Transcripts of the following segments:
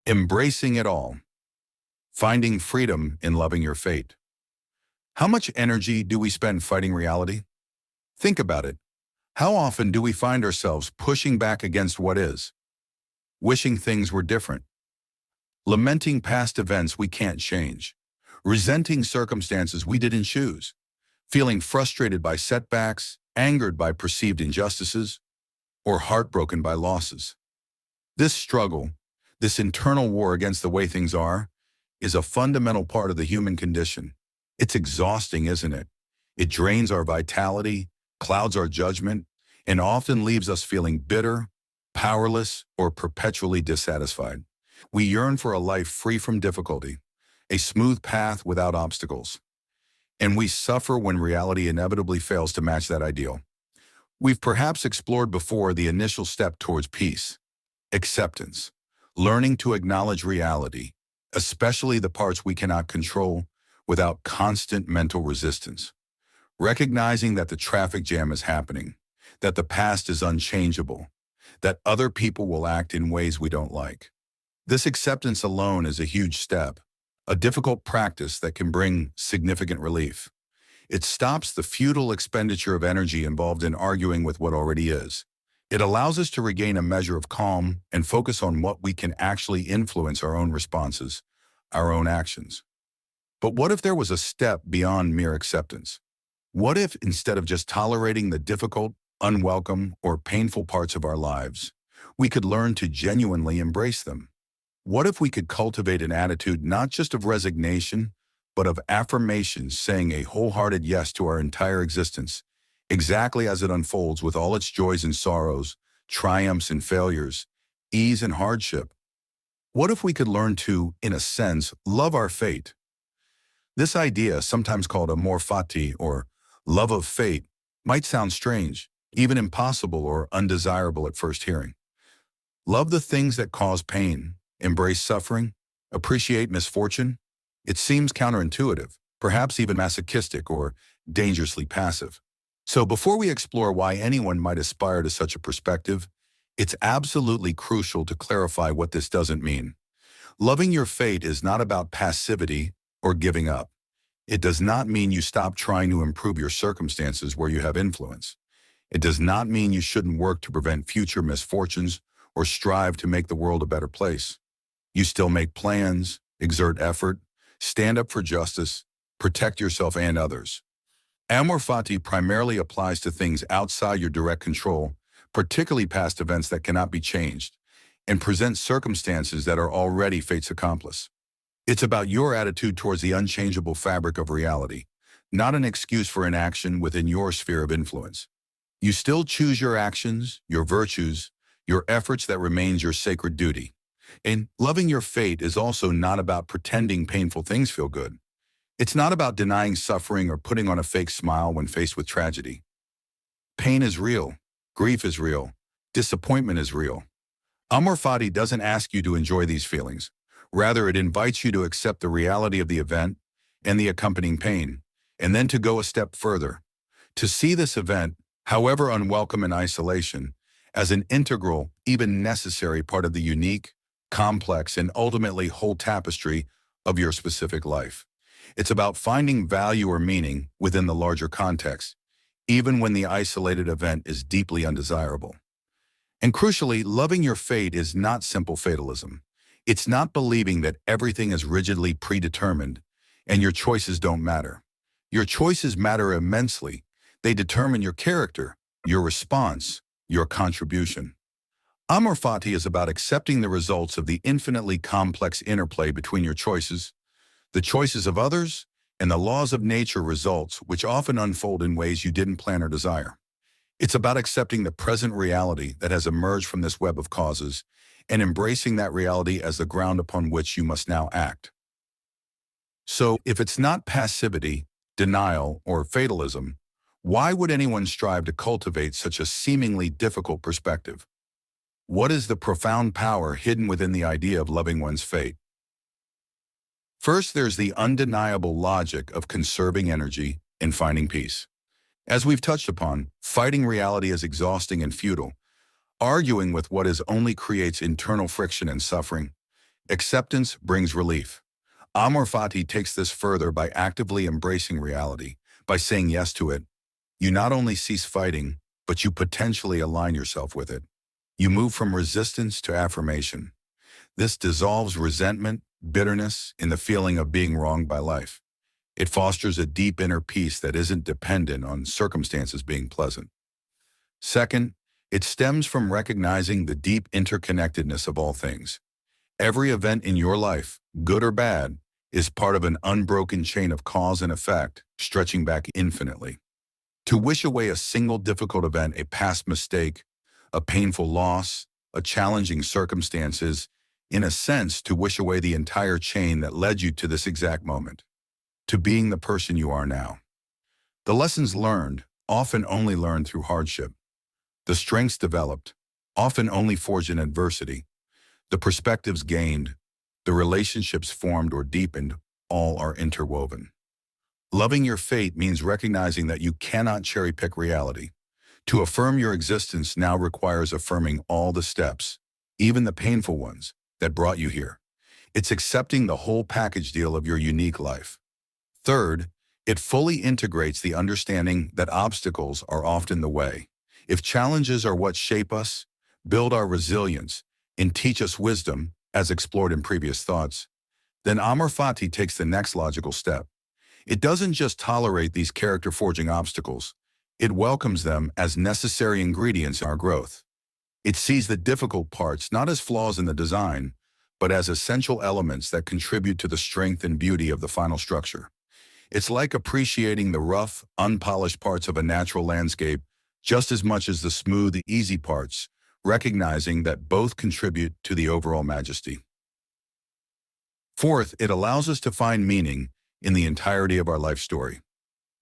Embracing it all. Finding freedom in loving your fate. How much energy do we spend fighting reality? Think about it. How often do we find ourselves pushing back against what is, wishing things were different, lamenting past events we can't change, resenting circumstances we didn't choose, feeling frustrated by setbacks, angered by perceived injustices, or heartbroken by losses? This struggle, this internal war against the way things are, is a fundamental part of the human condition. It's exhausting, isn't it? It drains our vitality, clouds our judgment, and often leaves us feeling bitter, powerless, or perpetually dissatisfied. We yearn for a life free from difficulty, a smooth path without obstacles. And we suffer when reality inevitably fails to match that ideal. We've perhaps explored before the initial step towards peace, acceptance, learning to acknowledge reality, especially the parts we cannot control, without constant mental resistance. Recognizing that the traffic jam is happening, that the past is unchangeable, that other people will act in ways we don't like. This acceptance alone is a huge step, a difficult practice that can bring significant relief. It stops the futile expenditure of energy involved in arguing with what already is. It allows us to regain a measure of calm and focus on what we can actually influence: our own responses, our own actions. But what if there was a step beyond mere acceptance? What if, instead of just tolerating the difficult, unwelcome, or painful parts of our lives, we could learn to genuinely embrace them? What if we could cultivate an attitude not just of resignation, but of affirmation, saying a wholehearted yes to our entire existence, exactly as it unfolds, with all its joys and sorrows, triumphs and failures, ease and hardship? What if we could learn to, in a sense, love our fate? This idea, sometimes called amor fati or love of fate, might sound strange, even impossible or undesirable at first hearing. Love the things that cause pain, embrace suffering, appreciate misfortune. It seems counterintuitive, perhaps even masochistic or dangerously passive. So before we explore why anyone might aspire to such a perspective, it's absolutely crucial to clarify what this doesn't mean. Loving your fate is not about passivity or giving up. It does not mean you stop trying to improve your circumstances where you have influence. It does not mean you shouldn't work to prevent future misfortunes or strive to make the world a better place. You still make plans, exert effort, stand up for justice, protect yourself and others. Amor fati primarily applies to things outside your direct control, particularly past events that cannot be changed, and present circumstances that are already fate's accomplice. It's about your attitude towards the unchangeable fabric of reality, not an excuse for inaction within your sphere of influence. You still choose your actions, your virtues, your efforts. That remains your sacred duty. And loving your fate is also not about pretending painful things feel good. It's not about denying suffering or putting on a fake smile when faced with tragedy. Pain is real. Grief is real. Disappointment is real. Amor fati doesn't ask you to enjoy these feelings. Rather, it invites you to accept the reality of the event and the accompanying pain, and then to go a step further, to see this event, however unwelcome in isolation, as an integral, even necessary part of the unique, complex, and ultimately whole tapestry of your specific life. It's about finding value or meaning within the larger context, even when the isolated event is deeply undesirable. And crucially, loving your fate is not simple fatalism. It's not believing that everything is rigidly predetermined and your choices don't matter. Your choices matter immensely. They determine your character, your response, your contribution. Amor fati is about accepting the results of the infinitely complex interplay between your choices, the choices of others, and the laws of nature, results which often unfold in ways you didn't plan or desire. It's about accepting the present reality that has emerged from this web of causes and embracing that reality as the ground upon which you must now act. So, if it's not passivity, denial, or fatalism, why would anyone strive to cultivate such a seemingly difficult perspective? What is the profound power hidden within the idea of loving one's fate? First, there's the undeniable logic of conserving energy and finding peace. As we've touched upon, fighting reality is exhausting and futile. Arguing with what is only creates internal friction and suffering. Acceptance brings relief. Amor Fati takes this further by actively embracing reality. By saying yes to it, you not only cease fighting, but you potentially align yourself with it. You move from resistance to affirmation. This dissolves resentment, bitterness, in the feeling of being wronged by life. It fosters a deep inner peace that isn't dependent on circumstances being pleasant. Second, it stems from recognizing the deep interconnectedness of all things. Every event in your life, good or bad, is part of an unbroken chain of cause and effect, stretching back infinitely. To wish away a single difficult event, a past mistake, a painful loss, a challenging circumstances, in a sense, to wish away the entire chain that led you to this exact moment, to being the person you are now. The lessons learned, often only learned through hardship. The strengths developed, often only forged in adversity. The perspectives gained, the relationships formed or deepened, all are interwoven. Loving your fate means recognizing that you cannot cherry-pick reality. To affirm your existence now requires affirming all the steps, even the painful ones, that brought you here. It's accepting the whole package deal of your unique life. Third, it fully integrates the understanding that obstacles are often the way. If challenges are what shape us, build our resilience, and teach us wisdom, as explored in previous thoughts, then Amor Fati takes the next logical step. It doesn't just tolerate these character-forging obstacles, it welcomes them as necessary ingredients in our growth. It sees the difficult parts not as flaws in the design, but as essential elements that contribute to the strength and beauty of the final structure. It's like appreciating the rough, unpolished parts of a natural landscape just as much as the smooth, easy parts, recognizing that both contribute to the overall majesty. Fourth, it allows us to find meaning in the entirety of our life story.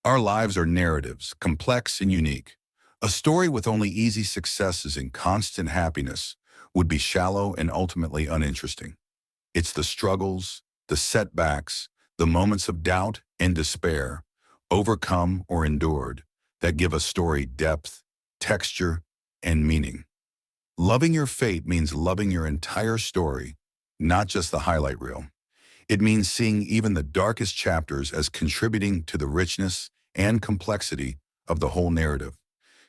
Our lives are narratives, complex and unique. A story with only easy successes and constant happiness would be shallow and ultimately uninteresting. It's the struggles, the setbacks, the moments of doubt and despair, overcome or endured, that give a story depth, texture, and meaning. Loving your fate means loving your entire story, not just the highlight reel. It means seeing even the darkest chapters as contributing to the richness and complexity of the whole narrative,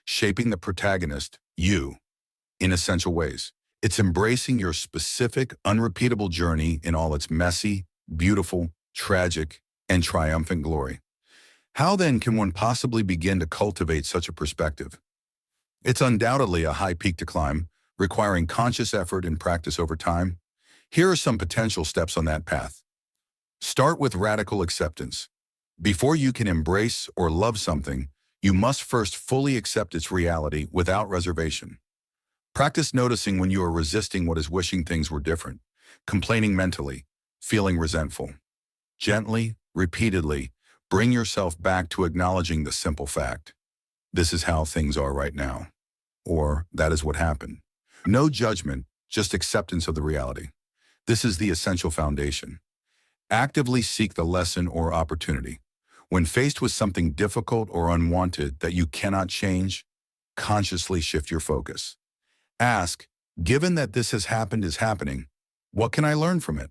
shaping the protagonist, you, in essential ways. It's embracing your specific, unrepeatable journey in all its messy, beautiful, tragic, and triumphant glory. How then can one possibly begin to cultivate such a perspective? It's undoubtedly a high peak to climb, requiring conscious effort and practice over time. Here are some potential steps on that path. Start with radical acceptance. Before you can embrace or love something, you must first fully accept its reality without reservation. Practice noticing when you are resisting what is wishing things were different, complaining mentally, feeling resentful. Gently, repeatedly, bring yourself back to acknowledging the simple fact. This is how things are right now. Or, that is what happened. No judgment, just acceptance of the reality. This is the essential foundation. Actively seek the lesson or opportunity. When faced with something difficult or unwanted that you cannot change, consciously shift your focus. Ask, given that this has happened is happening, what can I learn from it?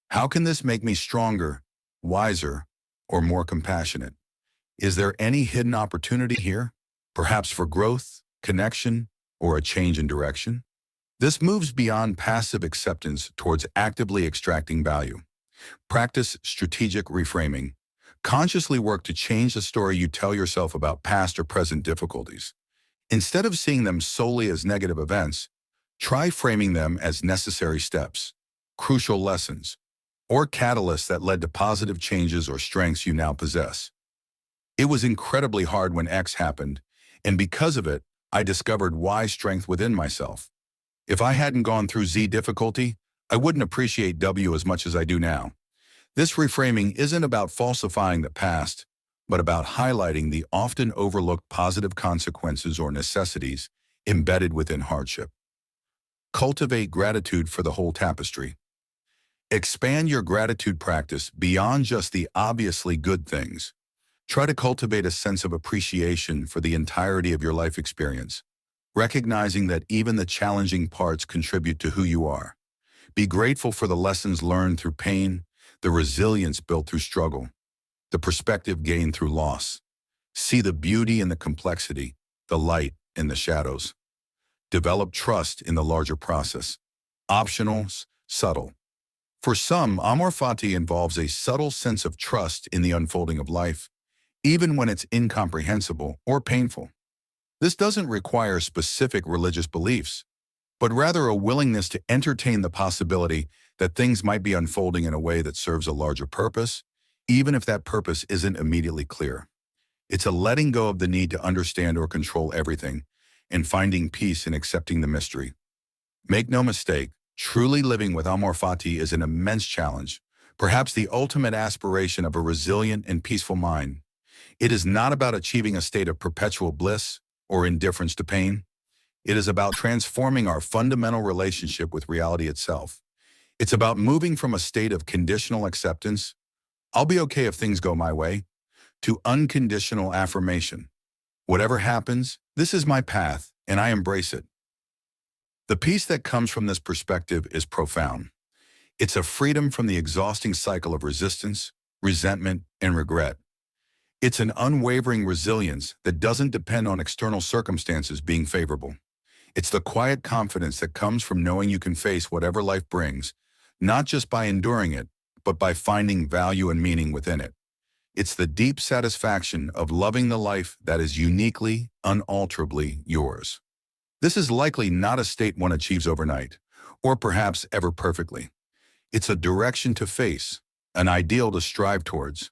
How can this make me stronger, wiser, or more compassionate? Is there any hidden opportunity here? Perhaps for growth, connection, or a change in direction? This moves beyond passive acceptance towards actively extracting value. Practice strategic reframing. Consciously work to change the story you tell yourself about past or present difficulties. Instead of seeing them solely as negative events, try framing them as necessary steps, crucial lessons, or catalysts that led to positive changes or strengths you now possess. It was incredibly hard when X happened, and because of it, I discovered Y strength within myself. If I hadn't gone through Z difficulty, I wouldn't appreciate W as much as I do now. This reframing isn't about falsifying the past, but about highlighting the often overlooked positive consequences or necessities embedded within hardship. Cultivate gratitude for the whole tapestry. Expand your gratitude practice beyond just the obviously good things. Try to cultivate a sense of appreciation for the entirety of your life experience, recognizing that even the challenging parts contribute to who you are. Be grateful for the lessons learned through pain, the resilience built through struggle, the perspective gained through loss. See the beauty in the complexity, the light in the shadows. Develop trust in the larger process. Optionals, subtle. For some, Amor Fati involves a subtle sense of trust in the unfolding of life, even when it's incomprehensible or painful. This doesn't require specific religious beliefs, but rather a willingness to entertain the possibility that things might be unfolding in a way that serves a larger purpose, even if that purpose isn't immediately clear. It's a letting go of the need to understand or control everything and finding peace in accepting the mystery. Make no mistake, truly living with Amor Fati is an immense challenge, perhaps the ultimate aspiration of a resilient and peaceful mind. It is not about achieving a state of perpetual bliss or indifference to pain. It is about transforming our fundamental relationship with reality itself. It's about moving from a state of conditional acceptance, I'll be okay if things go my way, to unconditional affirmation. Whatever happens, this is my path, and I embrace it. The peace that comes from this perspective is profound. It's a freedom from the exhausting cycle of resistance, resentment, and regret. It's an unwavering resilience that doesn't depend on external circumstances being favorable. It's the quiet confidence that comes from knowing you can face whatever life brings, not just by enduring it, but by finding value and meaning within it. It's the deep satisfaction of loving the life that is uniquely, unalterably yours. This is likely not a state one achieves overnight, or perhaps ever perfectly. It's a direction to face, an ideal to strive towards,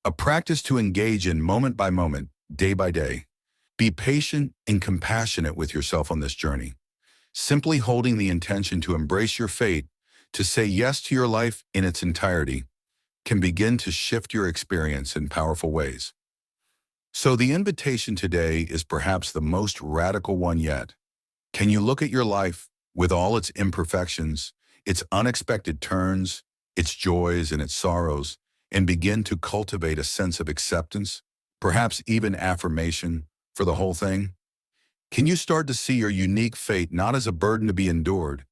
a practice to engage in moment by moment, day by day. Be patient and compassionate with yourself on this journey. Simply holding the intention to embrace your fate, to say yes to your life in its entirety, can begin to shift your experience in powerful ways. So the invitation today is perhaps the most radical one yet. Can you look at your life with all its imperfections, its unexpected turns, its joys and its sorrows, and begin to cultivate a sense of acceptance, perhaps even affirmation for the whole thing? Can you start to see your unique fate not as a burden to be endured,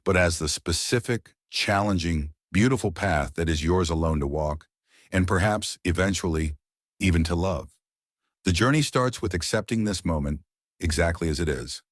but as the specific, challenging, beautiful path that is yours alone to walk, and perhaps, eventually, even to love? The journey starts with accepting this moment exactly as it is.